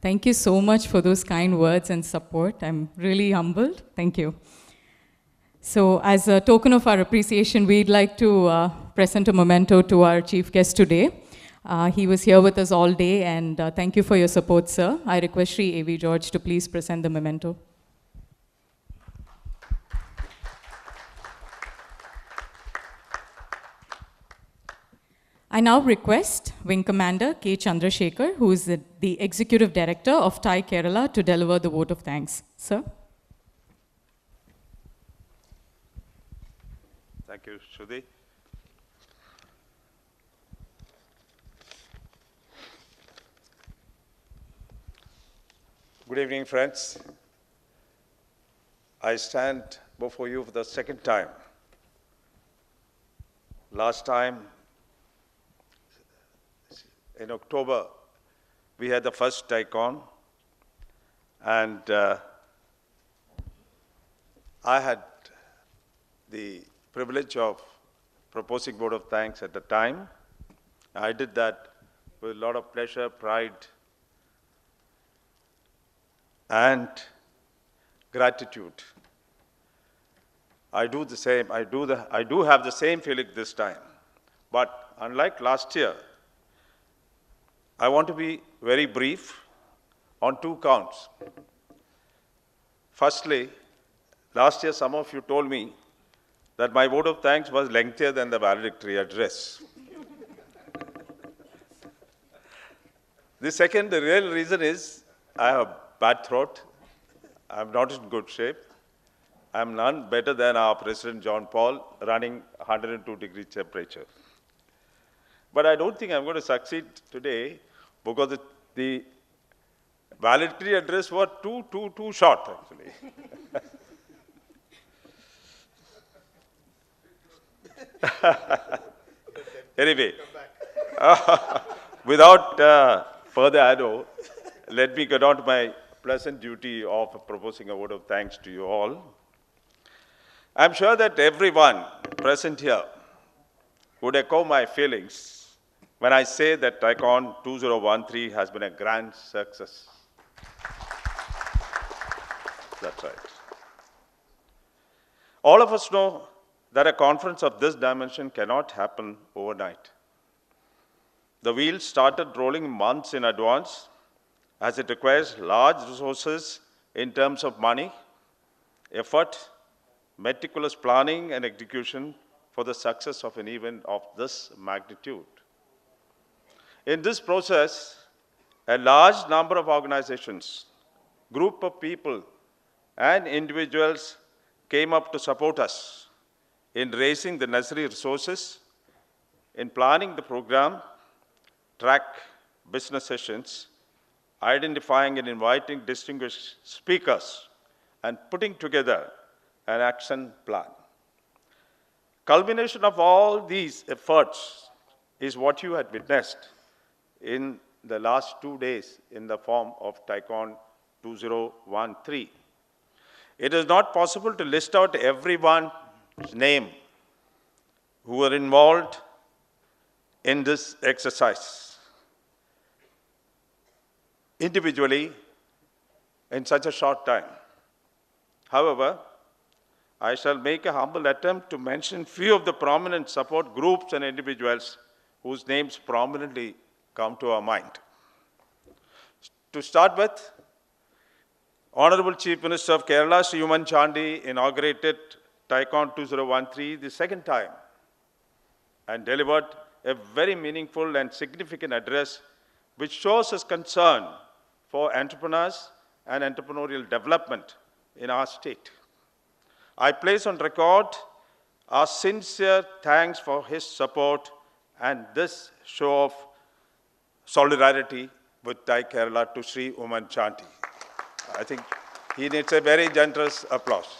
Thank you so much for those kind words and support. I'm really humbled. Thank you. So as a token of our appreciation, we'd like to present a memento to our chief guest today. He was here with us all day, and thank you for your support, sir. I request Sri A.V. George to please present the memento. I now request Wing Commander K. Chandrasekhar, who is the Executive Director of TiE Kerala, to deliver the vote of thanks. Sir. Thank you, Shruti. Good evening, friends. I stand before you for the second time. Last time, in October, we had the first TiEcon, and I had the privilege of proposing vote of thanks at the time. I did that with a lot of pleasure, pride, and gratitude. I do the same. I do have the same feeling this time. But unlike last year, I want to be very brief on two counts. Firstly, last year some of you told me that my vote of thanks was lengthier than the valedictory address. The real reason is I have a bad throat. I'm not in good shape. I'm none better than our President John Paul, running 102-degree temperature. But I don't think I'm going to succeed today because the valedictory address was too short, actually. Anyway, without further ado, let me get on to my pleasant duty of proposing a vote of thanks to you all. I'm sure that everyone present here would echo my feelings when I say that TiEcon 2013 has been a grand success. That's right. All of us know that a conference of this dimension cannot happen overnight. The wheels started rolling months in advance, as it requires large resources in terms of money, effort, meticulous planning and execution for the success of an event of this magnitude. In this process, a large number of organizations, group of people, and individuals came up to support us in raising the necessary resources, in planning the program, track business sessions, identifying and inviting distinguished speakers, and putting together an action plan. Culmination of all these efforts is what you had witnessed in the last 2 days in the form of TiEcon 2013. It is not possible to list out everyone's name who were involved in this exercise individually in such a short time. However, I shall make a humble attempt to mention few of the prominent support groups and individuals whose names prominently come to our mind. To start with, Honorable Chief Minister of Kerala, Sri Oommen Chandy, inaugurated TiEcon 2013 the second time and delivered a very meaningful and significant address which shows his concern for entrepreneurs and entrepreneurial development in our state. I place on record our sincere thanks for his support and this show of solidarity with TiE Kerala to Sri Oommen Chandy. I think he needs a very generous applause.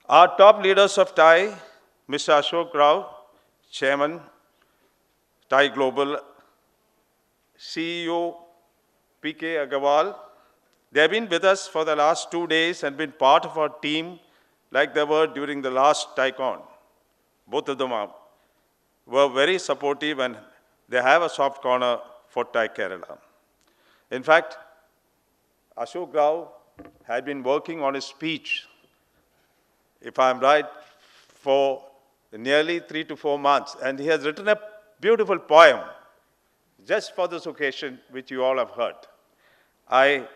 Our top leaders of TiE, Mr. Ashok Rao, Chairman, TiE Global, CEO P.K. Agarwal, they have been with us for the last 2 days and been part of our team like they were during the last TiEcon. Both of them were very supportive and they have a soft corner for TiE Kerala. In fact, Ashok Rao had been working on his speech, if I'm right, for nearly 3 to 4 months. And he has written a beautiful poem just for this occasion, which you all have heard. I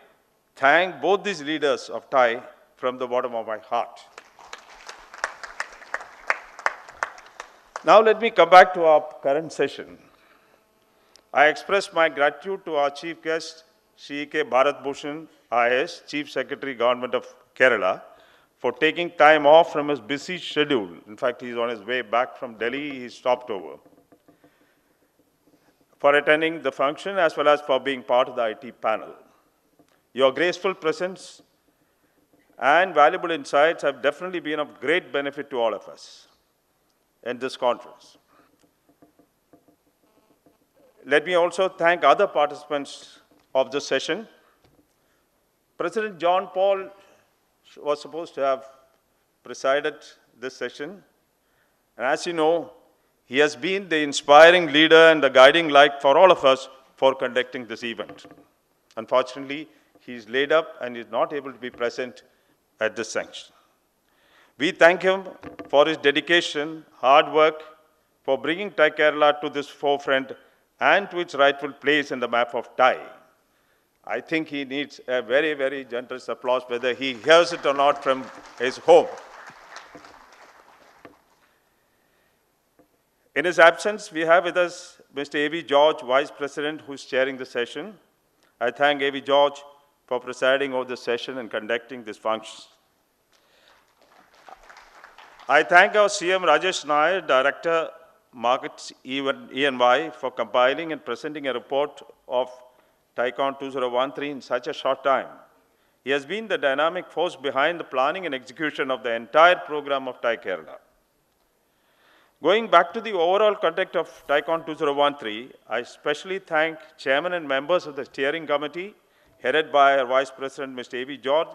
thank both these leaders of TiE from the bottom of my heart. Now let me come back to our current session. I express my gratitude to our chief guest, Shri K. Bharat Bhushan, IAS, Chief Secretary, Government of Kerala, for taking time off from his busy schedule. In fact, he's on his way back from Delhi, he stopped over, for attending the function as well as for being part of the IT panel. Your graceful presence and valuable insights have definitely been of great benefit to all of us in this conference. Let me also thank other participants of this session. President John Paul was supposed to have presided this session. And as you know, he has been the inspiring leader and the guiding light for all of us for conducting this event. Unfortunately, he is laid up and is not able to be present at this sanction. We thank him for his dedication, hard work, for bringing TiE Kerala to this forefront and to its rightful place in the map of TiE. I think he needs a very, very generous applause, whether he hears it or not from his home. In his absence, we have with us Mr. A.V. George, Vice President, who is chairing the session. I thank A.V. George for presiding over the session and conducting this function. I thank our CM Rajesh Nair, Director, Markets E&Y, for compiling and presenting a report of TiEcon 2013 in such a short time. He has been the dynamic force behind the planning and execution of the entire program of TiE Kerala. Going back to the overall conduct of TiEcon 2013, I especially thank Chairman and members of the steering committee, headed by our Vice President, Mr. A.V. George,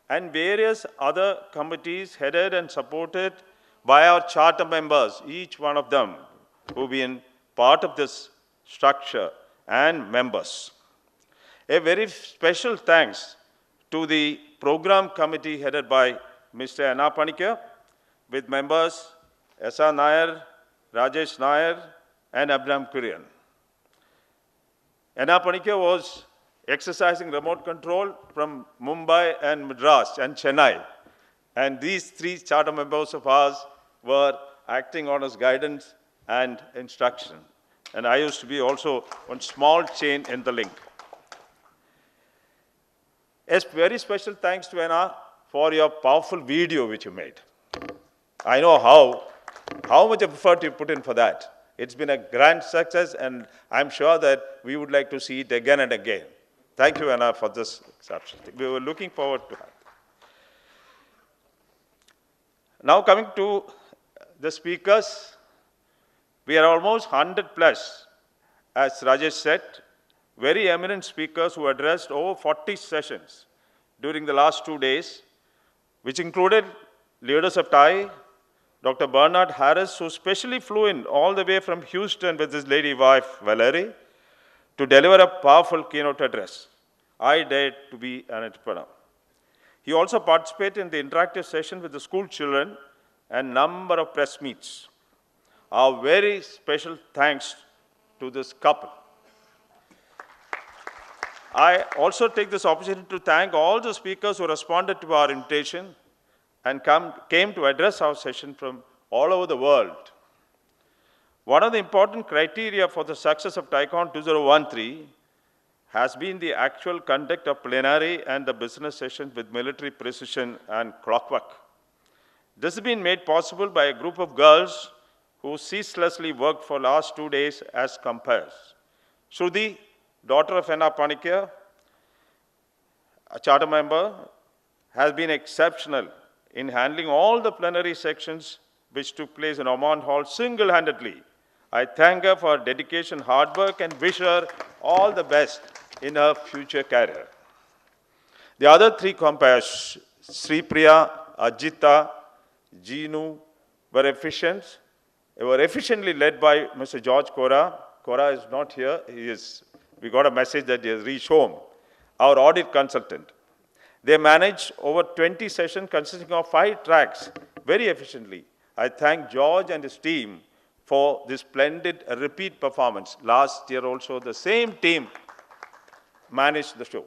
and various other committees headed and supported by our charter members, each one of them, who've been part of this structure and members. A very special thanks to the program committee headed by Mr. Anna Panikar, with members S.R. Nair, Rajesh Nair, and Abraham Kurian. Anna Panikar was exercising remote control from Mumbai and Madras and Chennai. And these three charter members of ours were acting on his guidance and instruction. And I used to be also one small chain in the link. A very special thanks to Anna for your powerful video which you made. I know how much effort you put in for that. It's been a grand success, and I'm sure that we would like to see it again and again. Thank you, Anna, for this exception. We were looking forward to that. Now coming to the speakers, we are almost 100 plus, as Rajesh said, very eminent speakers who addressed over 40 sessions during the last 2 days, which included leaders of TiE, Dr. Bernard Harris, who specially flew in all the way from Houston with his lady wife, Valerie, to deliver a powerful keynote address. I dared to be an entrepreneur. He also participated in the interactive session with the school children and number of press meets. Our very special thanks to this couple. I also take this opportunity to thank all the speakers who responded to our invitation and came to address our session from all over the world. One of the important criteria for the success of TiEcon 2013 has been the actual conduct of plenary and the business sessions with military precision and clockwork. This has been made possible by a group of girls who ceaselessly worked for the last 2 days as compares. Shruti, daughter of Anna Panikar, a charter member, has been exceptional in handling all the plenary sections which took place in Oman Hall single-handedly. I thank her for her dedication, hard work, and wish her all the best in her future career. The other three compares, Sri Priya, Ajita, Jeenu, were efficient. They were efficiently led by Mr. George Kora. Kora is not here. We got a message that he has reached home. our audit consultant. They managed over 20 sessions consisting of 5 tracks very efficiently. I thank George and his team for this splendid repeat performance. Last year also, the same team managed the show.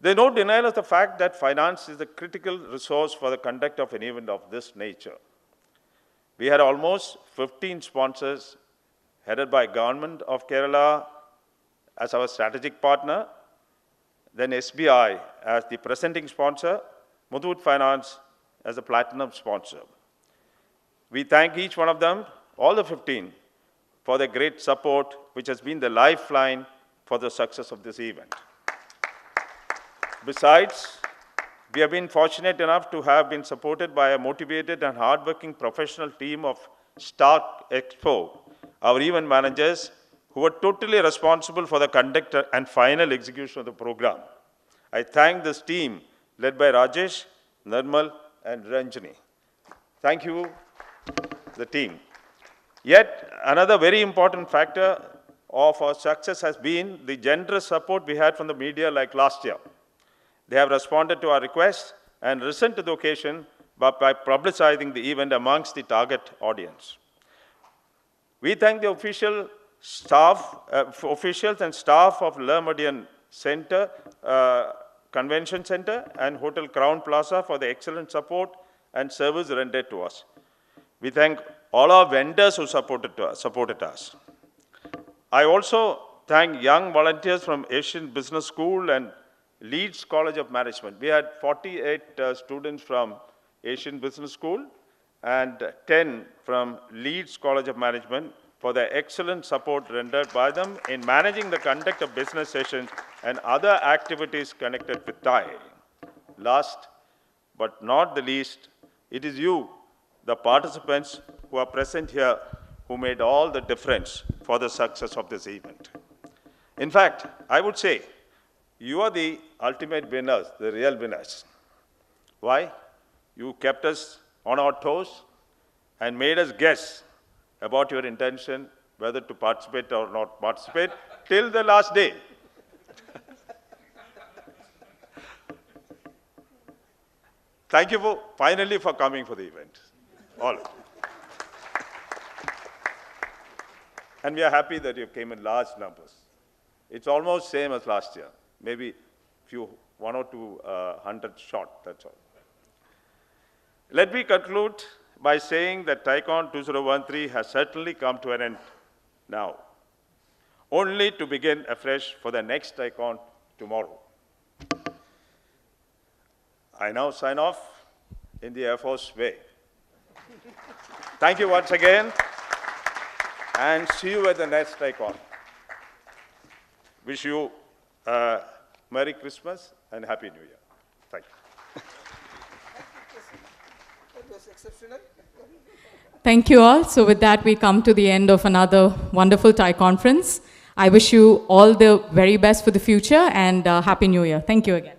There's no denial of the fact that finance is a critical resource for the conduct of an event of this nature. We had almost 15 sponsors headed by Government of Kerala as our strategic partner, then SBI as the presenting sponsor, Muthoot Finance as the platinum sponsor. We thank each one of them, all the 15, for their great support, which has been the lifeline for the success of this event. Besides, we have been fortunate enough to have been supported by a motivated and hardworking professional team of Stark Expo, our event managers, who were totally responsible for the conduct and final execution of the program. I thank this team led by Rajesh, Nirmal, and Ranjani. Thank you, the team. Yet another very important factor of our success has been the generous support we had from the media like last year. They have responded to our requests and risen to the occasion by publicizing the event amongst the target audience. We thank the officials and staff of Le Méridien Center, Convention Center and Hotel Crown Plaza for the excellent support and service rendered to us. We thank all our vendors who supported us. I also thank young volunteers from Asian Business School and Leeds College of Management. We had 48 students from Asian Business School and 10 from Leeds College of Management for their excellent support rendered by them in managing the conduct of business sessions and other activities connected with TiE. Last but not the least, it is you, the participants who are present here, who made all the difference for the success of this event. In fact, I would say, you are the ultimate winners, the real winners. Why? You kept us on our toes and made us guess about your intention, whether to participate or not participate, till the last day. Thank you finally for coming for the event, all of you. And we are happy that you came in large numbers. It's almost same as last year. Maybe one or two hundred short, that's all. Let me conclude by saying that TiEcon 2013 has certainly come to an end now, only to begin afresh for the next TiEcon tomorrow. I now sign off in the Air Force way. Thank you once again, and see you at the next TiEcon. Wish you Merry Christmas and Happy New Year. Thank you. That was exceptional. Thank you all. So with that, we come to the end of another wonderful TiE conference. I wish you all the very best for the future and Happy New Year. Thank you again.